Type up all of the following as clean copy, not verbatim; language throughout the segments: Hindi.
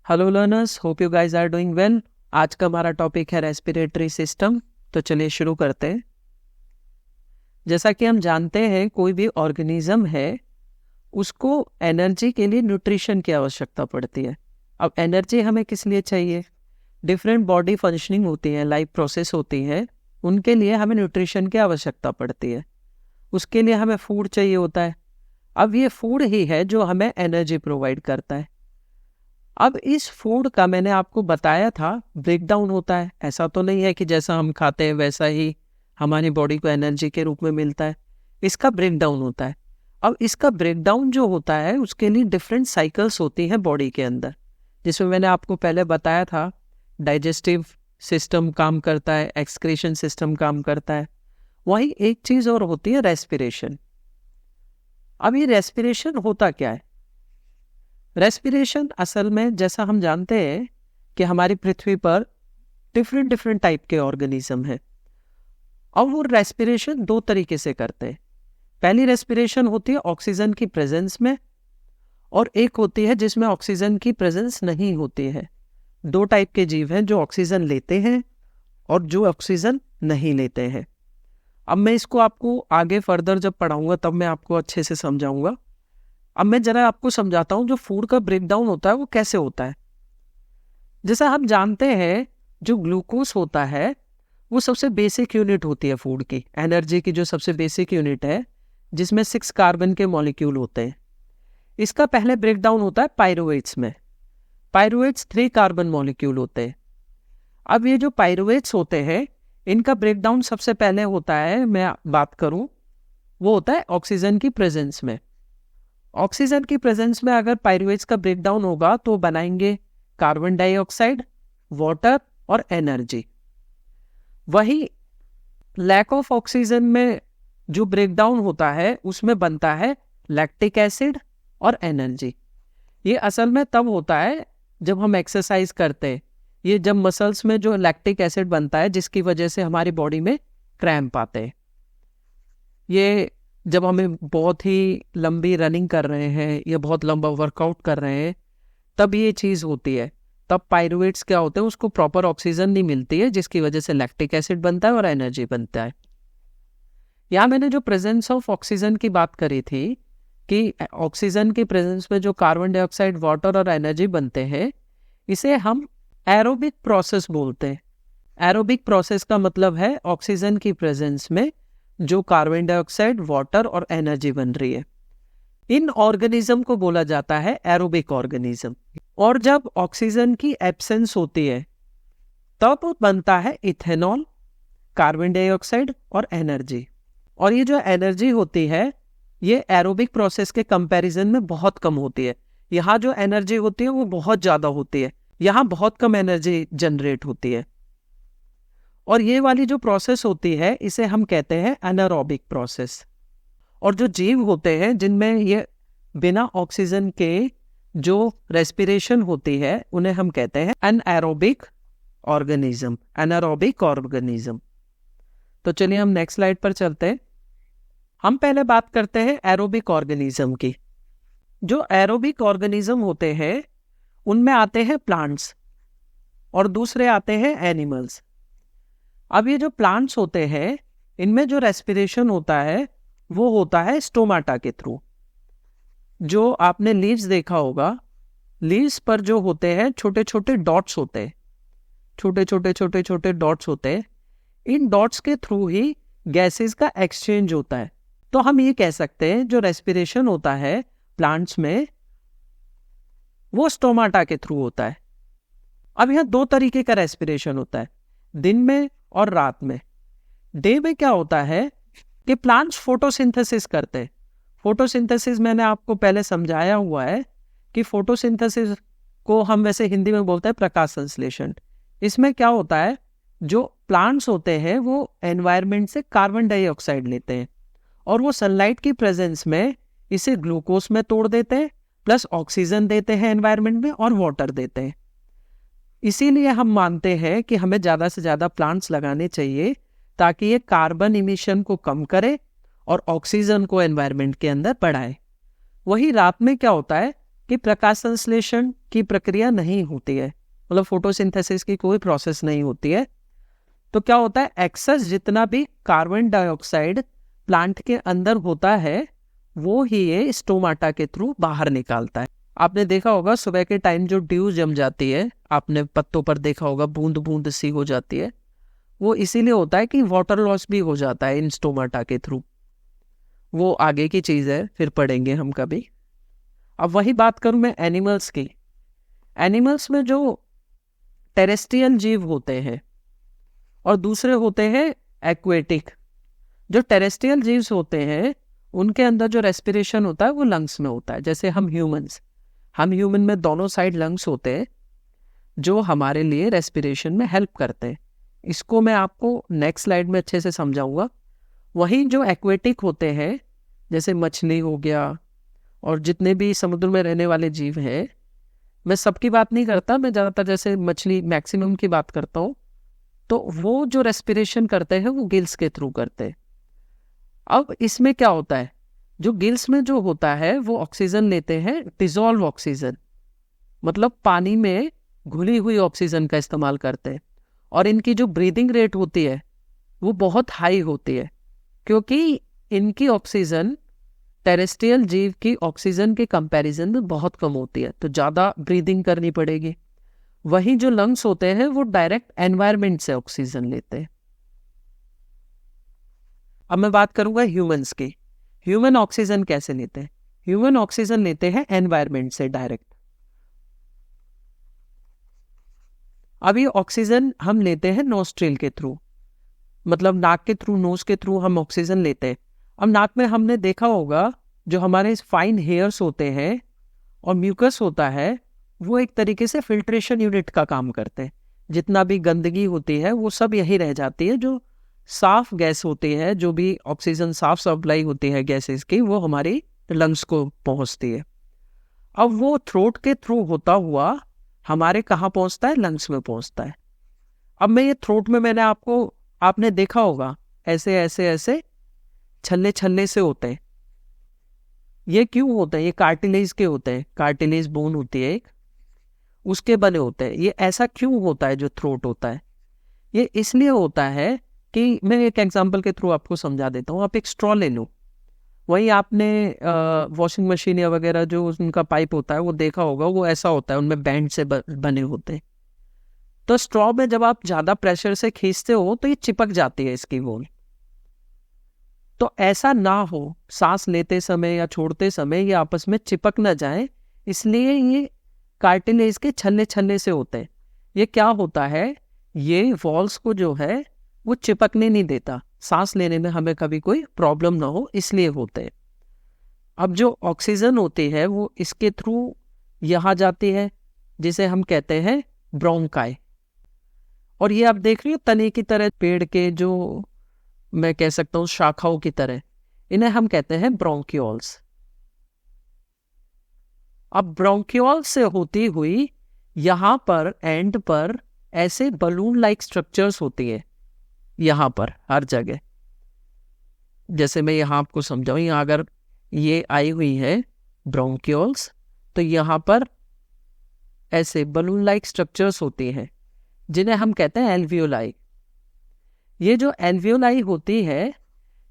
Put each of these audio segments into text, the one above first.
Hello learners, hope you guys are doing well. आज का हमारा टॉपिक है रेस्पिरेटरी सिस्टम। तो चलिए शुरू करते हैं। जैसा कि हम जानते हैं, कोई भी ऑर्गेनिज्म है उसको एनर्जी के लिए न्यूट्रिशन की आवश्यकता पड़ती है। अब एनर्जी हमें किस लिए चाहिए? डिफरेंट बॉडी फंक्शनिंग होती है, लाइफ प्रोसेस होती है, उनके लिए हमें न्यूट्रिशन की आवश्यकता पड़ती है। उसके लिए हमें फूड चाहिए होता है। अब ये फूड ही है जो हमें एनर्जी प्रोवाइड करता है। अब इस फूड का मैंने आपको बताया था ब्रेकडाउन होता है। ऐसा तो नहीं है कि जैसा हम खाते हैं वैसा ही हमारी बॉडी को एनर्जी के रूप में मिलता है। इसका ब्रेकडाउन होता है। अब इसका ब्रेकडाउन जो होता है उसके लिए डिफरेंट साइकिल्स होती हैं बॉडी के अंदर, जिसमें मैंने आपको पहले बताया था डाइजेस्टिव सिस्टम काम करता है, एक्सक्रीशन सिस्टम काम करता है। वहीं एक चीज़ और होती है रेस्पिरेशन। अब ये रेस्पिरेशन होता क्या है? रेस्पिरेशन असल में, जैसा हम जानते हैं कि हमारी पृथ्वी पर डिफरेंट टाइप के ऑर्गेनिज्म हैं। अब वो रेस्पिरेशन दो तरीके से करते हैं। पहली रेस्पिरेशन होती है ऑक्सीजन की प्रेजेंस में, और एक होती है जिसमें ऑक्सीजन की प्रेजेंस नहीं होती है। दो टाइप के जीव हैं, जो ऑक्सीजन लेते हैं और जो ऑक्सीजन नहीं लेते हैं। अब मैं इसको आपको आगे फर्दर जब पढ़ाऊंगा तब मैं आपको अच्छे से समझाऊंगा। अब मैं जरा आपको समझाता हूँ जो फूड का ब्रेकडाउन होता है वो कैसे होता है। जैसा हम जानते हैं, जो ग्लूकोज होता है वो सबसे बेसिक यूनिट होती है फूड की। एनर्जी की जो सबसे बेसिक यूनिट है, जिसमें 6 कार्बन के मॉलिक्यूल होते हैं। इसका पहले ब्रेकडाउन होता है पायरुवेट्स में। पायरुवेट्स 3 कार्बन मॉलिक्यूल होते हैं। अब ये जो पायरुवेट्स होते हैं, इनका ब्रेकडाउन सबसे पहले होता है, मैं बात करूं, वो होता है ऑक्सीजन की प्रेजेंस में। ऑक्सीजन की प्रेजेंस में अगर पायरुवेट्स का ब्रेकडाउन होगा तो बनाएंगे कार्बन डाइऑक्साइड, वाटर और एनर्जी। वही लैक ऑफ ऑक्सीजन में जो ब्रेकडाउन होता है उसमें बनता है लैक्टिक एसिड और एनर्जी। ये असल में तब होता है जब हम एक्सरसाइज करते हैं। ये जब मसल्स में जो लैक्टिक एसिड बनता है जिसकी वजह से हमारी बॉडी में क्रैम्प आते हैं। ये जब हमें बहुत ही लंबी रनिंग कर रहे हैं या बहुत लंबा वर्कआउट कर रहे हैं तब ये चीज़ होती है। तब पायरुवेट्स क्या होते हैं, उसको प्रॉपर ऑक्सीजन नहीं मिलती है, जिसकी वजह से लैक्टिक एसिड बनता है और एनर्जी बनता है। यहाँ मैंने जो प्रेजेंस ऑफ ऑक्सीजन की बात करी थी कि ऑक्सीजन की प्रेजेंस में जो कार्बन डाइऑक्साइड, वाटर और एनर्जी बनते हैं, इसे हम एरोबिक प्रोसेस बोलते हैं। एरोबिक प्रोसेस का मतलब है ऑक्सीजन की प्रेजेंस में जो कार्बन डाइऑक्साइड, वाटर और एनर्जी बन रही है। इन ऑर्गेनिज्म को बोला जाता है एरोबिक ऑर्गेनिज्म। और जब ऑक्सीजन की एब्सेंस होती है तब बनता है इथेनॉल, कार्बन डाइऑक्साइड और एनर्जी। और ये जो एनर्जी होती है ये एरोबिक प्रोसेस के कंपैरिजन में बहुत कम होती है। यहाँ जो एनर्जी होती है वो बहुत ज़्यादा होती है, यहाँ बहुत कम एनर्जी जनरेट होती है। और ये वाली जो प्रोसेस होती है इसे हम कहते हैं एनारोबिक प्रोसेस। और जो जीव होते हैं जिनमें ये बिना ऑक्सीजन के जो रेस्पिरेशन होती है उन्हें हम कहते हैं एनएरोबिक ऑर्गेनिज्म। Anaerobic organism. तो चलिए हम नेक्स्ट स्लाइड पर चलते हैं। हम पहले बात करते हैं एरोबिक ऑर्गेनिज्म की। जो एरोबिक ऑर्गेनिज्म होते हैं उनमें आते हैं प्लांट्स और दूसरे आते हैं एनिमल्स। अब ये जो प्लांट्स होते हैं इनमें जो रेस्पिरेशन होता है वो होता है स्टोमाटा के थ्रू। जो आपने लीव्स देखा होगा, लीव्स पर जो होते हैं छोटे छोटे डॉट्स होते हैं, छोटे छोटे डॉट्स होते हैं। इन डॉट्स के थ्रू ही गैसेस का एक्सचेंज होता है। तो हम ये कह सकते हैं जो रेस्पिरेशन होता है प्लांट्स में वो स्टोमाटा के थ्रू होता है। अब यहाँ दो तरीके का रेस्पिरेशन होता है, दिन में और रात में। डे में क्या होता है कि प्लांट्स फोटोसिंथेसिस करते हैं। फोटोसिंथेसिस मैंने आपको पहले समझाया हुआ है कि फोटोसिंथेसिस को हम वैसे हिंदी में बोलते हैं प्रकाश संश्लेषण। इसमें क्या होता है, जो प्लांट्स होते हैं वो एनवायरनमेंट से कार्बन डाइऑक्साइड लेते हैं और वो सनलाइट की प्रेजेंस में इसे ग्लूकोज में तोड़ देते हैं, प्लस ऑक्सीजन देते हैं एनवायरनमेंट में और वाटर देते हैं। इसीलिए हम मानते हैं कि हमें ज़्यादा से ज़्यादा प्लांट्स लगाने चाहिए ताकि ये कार्बन इमिशन को कम करे और ऑक्सीजन को एनवायरनमेंट के अंदर बढ़ाए। वही रात में क्या होता है कि प्रकाश संश्लेषण की प्रक्रिया नहीं होती है, मतलब फोटोसिंथेसिस की कोई प्रोसेस नहीं होती है। तो क्या होता है, एक्सेस जितना भी कार्बन डाइऑक्साइड प्लांट के अंदर होता है वो ही ये स्टोमाटा के थ्रू बाहर निकालता है। आपने देखा होगा सुबह के टाइम जो ड्यू जम जाती है, आपने पत्तों पर देखा होगा बूंद बूंद सी हो जाती है, वो इसीलिए होता है कि वाटर लॉस भी हो जाता है इन स्टोमाटा के थ्रू। वो आगे की चीज है, फिर पढ़ेंगे हम कभी। अब वही बात करूं मैं एनिमल्स की। एनिमल्स में जो टेरेस्ट्रियल जीव होते हैं और दूसरे होते हैं एक्वेटिक। जो टेरेस्ट्रियल जीव होते हैं उनके अंदर जो रेस्पिरेशन होता है वो लंग्स में होता है। जैसे हम ह्यूमन में दोनों साइड लंग्स होते हैं जो हमारे लिए रेस्पिरेशन में हेल्प करते हैं। इसको मैं आपको नेक्स्ट स्लाइड में अच्छे से समझाऊंगा। वहीं जो एक्वेटिक होते हैं जैसे मछली हो गया और जितने भी समुद्र में रहने वाले जीव हैं, मैं सबकी बात नहीं करता, मैं ज़्यादातर जैसे मछली मैक्सिमम की बात करता हूँ, तो वो जो रेस्पिरेशन करते हैं वो गिल्स के थ्रू करते हैं। अब इसमें क्या होता है, जो गिल्स में जो होता है वो ऑक्सीजन लेते हैं, डिसॉल्व ऑक्सीजन, मतलब पानी में घुली हुई ऑक्सीजन का इस्तेमाल करते हैं। और इनकी जो ब्रीदिंग रेट होती है वो बहुत हाई होती है, क्योंकि इनकी ऑक्सीजन टेरेस्ट्रियल जीव की ऑक्सीजन के कंपैरिजन में बहुत कम होती है, तो ज़्यादा ब्रीदिंग करनी पड़ेगी। वहीं जो लंग्स होते हैं वो डायरेक्ट एनवायरनमेंट से ऑक्सीजन लेते हैं। अब मैं बात करूंगा ह्यूमंस की। ह्यूमन ऑक्सीजन कैसे लेते हैं? ह्यूमन ऑक्सीजन लेते हैं एनवायरनमेंट से डायरेक्ट। अब ये ऑक्सीजन हम लेते हैं नोस्ट्रिल के थ्रू, मतलब नाक के थ्रू, नोज के थ्रू हम ऑक्सीजन लेते हैं। अब नाक में हमने देखा होगा जो हमारे फाइन हेयर्स होते हैं और म्यूकस होता है वो एक तरीके से फिल्ट्रेशन यूनिट का काम करते हैं। जितना भी गंदगी होती है वो सब यही रह जाती है, जो साफ गैस होती है, जो भी ऑक्सीजन साफ सप्लाई होती है गैसेस की, वो हमारी लंग्स को पहुंचती है। अब वो थ्रोट के थ्रू होता हुआ हमारे कहाँ पहुंचता है? लंग्स में पहुंचता है। अब मैं ये थ्रोट में आपने देखा होगा ऐसे ऐसे ऐसे छल्ले छल्ले से होते हैं। ये क्यों होते हैं? ये कार्टिलेज के होते हैं, कार्टिलेज बोन होती है एक, उसके बने होते हैं। ये ऐसा क्यों होता है जो थ्रोट होता है? ये इसलिए होता है कि मैं एक एग्जांपल के थ्रू आपको समझा देता हूँ। आप एक स्ट्रॉ ले लो, वहीं आपने वॉशिंग मशीन या वगैरह जो उनका पाइप होता है वो देखा होगा, वो ऐसा होता है, उनमें बैंड से बने होते हैं। तो स्ट्रॉ में जब आप ज़्यादा प्रेशर से खींचते हो तो ये चिपक जाती है इसकी वॉल। तो ऐसा ना हो, सांस लेते समय या छोड़ते समय ये आपस में चिपक ना जाए, इसलिए ये कार्टिलेज के छल्ले छल्ले से होते हैं। ये क्या होता है, ये वॉल्स को जो है वो चिपकने नहीं देता, सांस लेने में हमें कभी कोई प्रॉब्लम ना हो, इसलिए होते हैं। अब जो ऑक्सीजन होती है वो इसके थ्रू यहाँ जाती है, जिसे हम कहते हैं ब्रोंकाई। और ये आप देख रही हो तने की तरह, पेड़ के जो मैं कह सकता हूँ शाखाओं की तरह, इन्हें हम कहते हैं ब्रोंक्यूल्स। अब ब्रोंक्यूल से होती हुई यहाँ पर एंड पर ऐसे बलून लाइक स्ट्रक्चर्स होती है, यहाँ पर हर जगह। जैसे मैं यहाँ आपको समझाऊँ, यहाँ अगर ये आई हुई है ब्रोंक्यूल्स, तो यहाँ पर ऐसे बलून लाइक स्ट्रक्चर्स होती हैं जिन्हें हम कहते हैं एल्वियोलाई। ये जो एल्वियोलाई होती है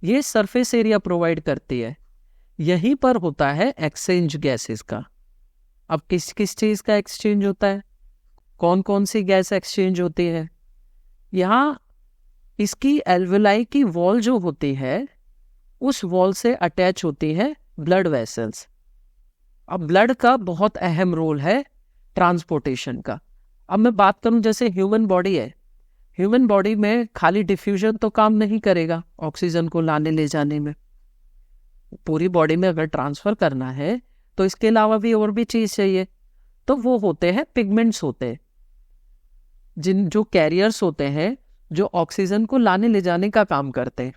ये सरफेस एरिया प्रोवाइड करती है। यहीं पर होता है एक्सचेंज गैसेस का। अब किस किस चीज़ का एक्सचेंज होता है, कौन कौन सी गैस एक्सचेंज होती है? यहाँ इसकी एल्वियोलाई की वॉल जो होती है उस वॉल से अटैच होती है ब्लड वेसल्स। अब ब्लड का बहुत अहम रोल है ट्रांसपोर्टेशन का। अब मैं बात करूं, जैसे ह्यूमन बॉडी है, ह्यूमन बॉडी में खाली डिफ्यूजन तो काम नहीं करेगा ऑक्सीजन को लाने ले जाने में। पूरी बॉडी में अगर ट्रांसफर करना है तो इसके अलावा भी और भी चीज़ चाहिए, तो वो होते हैं पिगमेंट्स होते हैं, जो कैरियर्स होते हैं जो ऑक्सीजन को लाने ले जाने का काम करते हैं।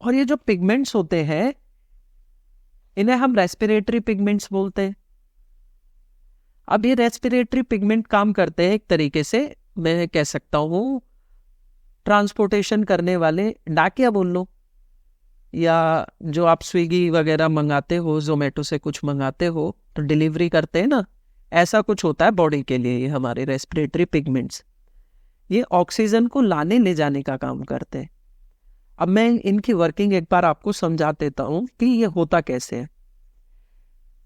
और ये जो पिगमेंट्स होते हैं इन्हें हम रेस्पिरेटरी पिगमेंट्स बोलते हैं। अब ये रेस्पिरेटरी पिगमेंट काम करते हैं एक तरीके से, मैं कह सकता हूँ ट्रांसपोर्टेशन करने वाले, डाकिया बोल लो, या जो आप स्विगी वगैरह मंगाते हो, जोमेटो से कुछ मंगाते हो तो डिलीवरी करते हैं ना, ऐसा कुछ होता है बॉडी के लिए। ये हमारे रेस्पिरेटरी पिगमेंट्स ये ऑक्सीजन को लाने ले जाने का काम करते हैं। अब मैं इनकी वर्किंग एक बार आपको समझा देता हूँ कि ये होता कैसे है।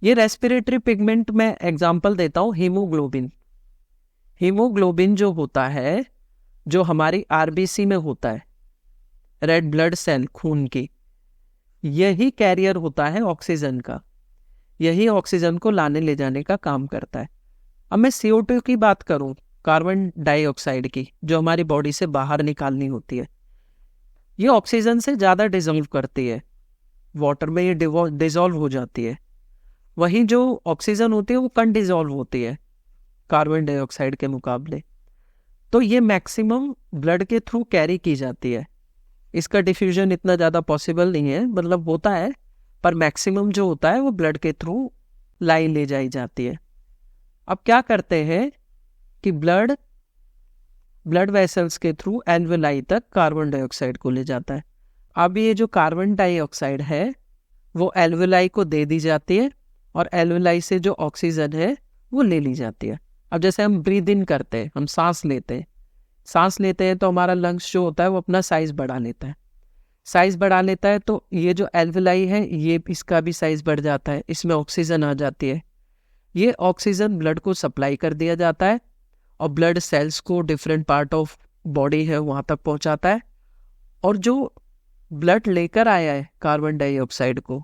ये रेस्पिरेटरी पिगमेंट में एग्जांपल देता हूँ, हीमोग्लोबिन। हीमोग्लोबिन जो होता है, जो हमारी आरबीसी में होता है, रेड ब्लड सेल खून की, यही कैरियर होता है ऑक्सीजन का। यही ऑक्सीजन को लाने ले जाने का काम करता है। अब मैं CO2 की बात करूं, कार्बन डाइऑक्साइड की, जो हमारी बॉडी से बाहर निकालनी होती है, ये ऑक्सीजन से ज़्यादा डिजोल्व करती है, वाटर में ये डिजोल्व हो जाती है। वहीं जो ऑक्सीजन होती है वो कम डिजोल्व होती है कार्बन डाइऑक्साइड के मुकाबले। तो ये मैक्सिमम ब्लड के थ्रू कैरी की जाती है। इसका डिफ्यूजन इतना ज़्यादा पॉसिबल नहीं है, मतलब होता है, पर मैक्सिमम जो होता है वो ब्लड के थ्रू लाई ले जाई जाती है। अब क्या करते हैं कि ब्लड वेसल्स के थ्रू एल्वेलाई तक कार्बन डाइऑक्साइड को ले जाता है। अब ये जो कार्बन डाइऑक्साइड है वो एल्वेलाई को दे दी जाती है और एल्वेलाई से जो ऑक्सीजन है वो ले ली जाती है। अब जैसे हम ब्रीद इन करते हैं, हम सांस लेते हैं तो हमारा लंग्स जो होता है वो अपना साइज बढ़ा लेता है। तो ये जो एल्वेलाई है ये इसका भी साइज बढ़ जाता है, इसमें ऑक्सीजन आ जाती है। ये ऑक्सीजन ब्लड को सप्लाई कर दिया जाता है और ब्लड सेल्स को डिफरेंट पार्ट ऑफ बॉडी है वहाँ तक पहुँचाता है। और जो ब्लड लेकर आया है कार्बन डाइऑक्साइड को,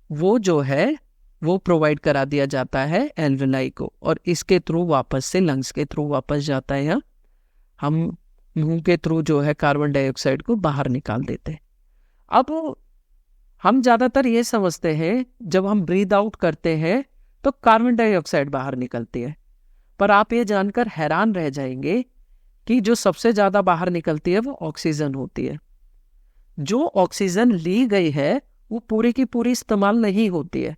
वो जो है वो प्रोवाइड करा दिया जाता है एल्वेलाई को, और इसके थ्रू वापस से लंग्स के थ्रू वापस जाता है, या हम मुंह के थ्रू जो है कार्बन डाइऑक्साइड को बाहर निकाल देते हैं। अब हम ज़्यादातर ये समझते हैं जब हम ब्रीद आउट करते हैं तो कार्बन डाइऑक्साइड बाहर निकलती है, पर आप ये जानकर हैरान रह जाएंगे कि जो सबसे ज़्यादा बाहर निकलती है वो ऑक्सीजन होती है। जो ऑक्सीजन ली गई है वो पूरी की पूरी इस्तेमाल नहीं होती है,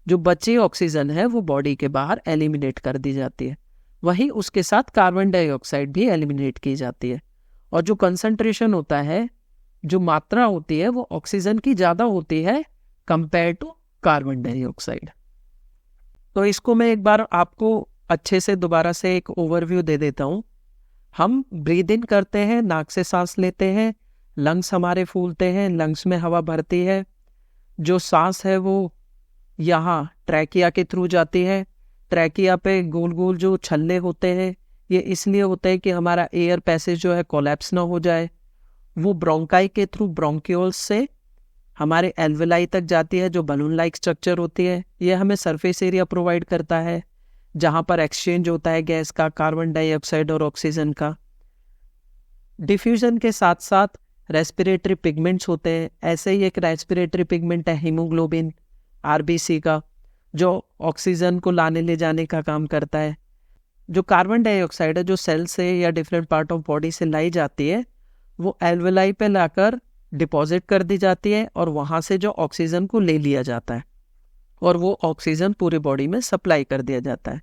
जो बची ऑक्सीजन है वो बॉडी के बाहर एलिमिनेट कर दी जाती है। वहीं उसके साथ कार्बन डाइऑक्साइड भी एलिमिनेट की जाती है, और जो कंसंट्रेशन होता है, जो मात्रा होती है, वो ऑक्सीजन की ज़्यादा होती है कंपेयर टू कार्बन डाइऑक्साइड। तो इसको मैं एक बार आपको अच्छे से दोबारा से एक ओवरव्यू दे देता हूँ। हम ब्रीद इन करते हैं, नाक से सांस लेते हैं, लंग्स हमारे फूलते हैं, लंग्स में हवा भरती है, जो सांस है वो यहाँ ट्रैकिया के थ्रू जाती है। ट्रैकिया पे गोल गोल जो छल्ले होते हैं, ये इसलिए होते हैं कि हमारा एयर पैसेज जो है कोलैप्स ना हो जाए। वो ब्रोंकाई के थ्रू ब्रोंक्यूल्स से हमारे एल्वेलाई तक जाती है, जो बलून लाइक स्ट्रक्चर होती है। ये हमें सरफेस एरिया प्रोवाइड करता है जहाँ पर एक्सचेंज होता है गैस का, कार्बन डाइऑक्साइड और ऑक्सीजन का। डिफ्यूजन के साथ साथ रेस्पिरेटरी पिगमेंट्स होते हैं। ऐसे ही एक रेस्पिरेटरी पिगमेंट है हीमोग्लोबिन, आरबीसी का, जो ऑक्सीजन को लाने ले जाने का काम करता है। जो कार्बन डाइऑक्साइड है जो सेल से या डिफरेंट पार्ट ऑफ बॉडी से लाई जाती है, वो एल्वेलाई पे लाकर डिपॉजिट कर दी जाती है, और वहाँ से जो ऑक्सीजन को ले लिया जाता है और वो ऑक्सीजन पूरी बॉडी में सप्लाई कर दिया जाता है।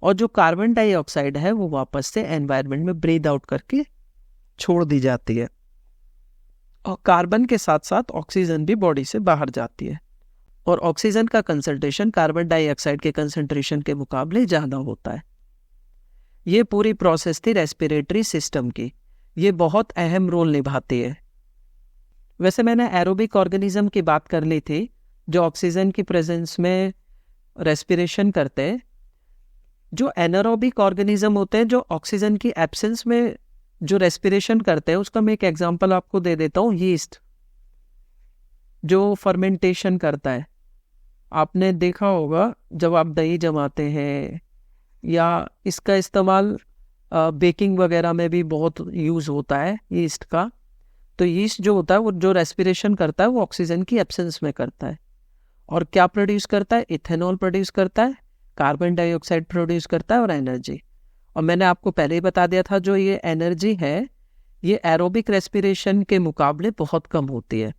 और जो कार्बन डाइऑक्साइड है वो वापस से एनवायरनमेंट में ब्रीद आउट करके छोड़ दी जाती है, और कार्बन के साथ साथ ऑक्सीजन भी बॉडी से बाहर जाती है। और ऑक्सीजन का कंसंट्रेशन कार्बन डाइऑक्साइड के कंसंट्रेशन के मुकाबले ज़्यादा होता है। ये पूरी प्रोसेस थी रेस्पिरेटरी सिस्टम की। ये बहुत अहम रोल निभाती है। वैसे मैंने एरोबिक ऑर्गेनिज्म की बात कर ली थी, जो ऑक्सीजन की प्रेजेंस में रेस्पिरेशन करते हैं। जो एनारोबिक ऑर्गेनिज्म होते हैं, जो ऑक्सीजन की एब्सेंस में जो रेस्पिरेशन करते हैं, उसका मैं एक एग्जांपल आपको दे देता हूँ। यीस्ट जो फर्मेंटेशन करता है, आपने देखा होगा जब आप दही जमाते हैं, या इसका इस्तेमाल बेकिंग वगैरह में भी बहुत यूज़ होता है यीस्ट का। तो यीस्ट जो होता है वो जो रेस्पिरेशन करता है वो ऑक्सीजन की एब्सेंस में करता है, और क्या प्रोड्यूस करता है? इथेनॉल प्रोड्यूस करता है, कार्बन डाइऑक्साइड प्रोड्यूस करता है, और एनर्जी। और मैंने आपको पहले ही बता दिया था, जो ये एनर्जी है ये एरोबिक रेस्पिरेशन के मुकाबले बहुत कम होती है।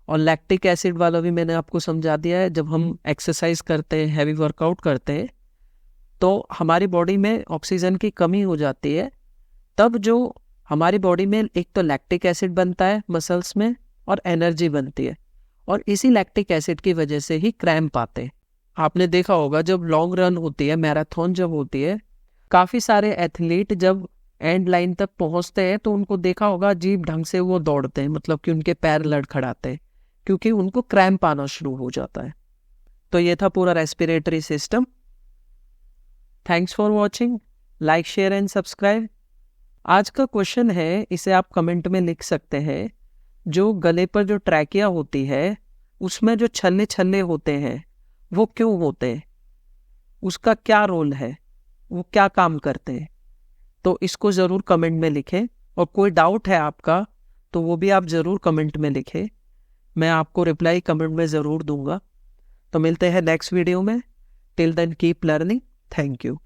और लैक्टिक एसिड वाला भी मैंने आपको समझा दिया है। जब हम एक्सरसाइज करते हैं, हैवी वर्कआउट करते हैं, तो हमारी बॉडी में ऑक्सीजन की कमी हो जाती है। तब जो हमारी बॉडी में एक तो लैक्टिक एसिड बनता है मसल्स में, और एनर्जी बनती है, और इसी लैक्टिक एसिड की वजह से ही क्रैम्प आते हैं। आपने देखा होगा जब लॉन्ग रन होती है, मैराथन जब होती है, काफ़ी सारे एथलीट जब एंड लाइन तक पहुंचते हैं तो उनको देखा होगा अजीब ढंग से वो दौड़ते हैं, मतलब कि उनके पैर लड़खड़ाते हैं क्योंकि उनको क्रैम्प आना शुरू हो जाता है। तो ये था पूरा respiratory system. Thanks for watching, like share and subscribe. आज का क्वेश्चन है, इसे आप कमेंट में लिख सकते हैं। जो गले पर जो ट्रैकिया होती है उसमें जो छल्ले छल्ले होते हैं वो क्यों होते हैं, उसका क्या रोल है, वो क्या काम करते हैं? तो इसको ज़रूर कमेंट में लिखें, और कोई डाउट है आपका तो वो भी आप ज़रूर कमेंट में लिखें, मैं आपको रिप्लाई कमेंट में ज़रूर दूंगा। तो मिलते हैं नेक्स्ट वीडियो में। Till then keep learning. Thank you.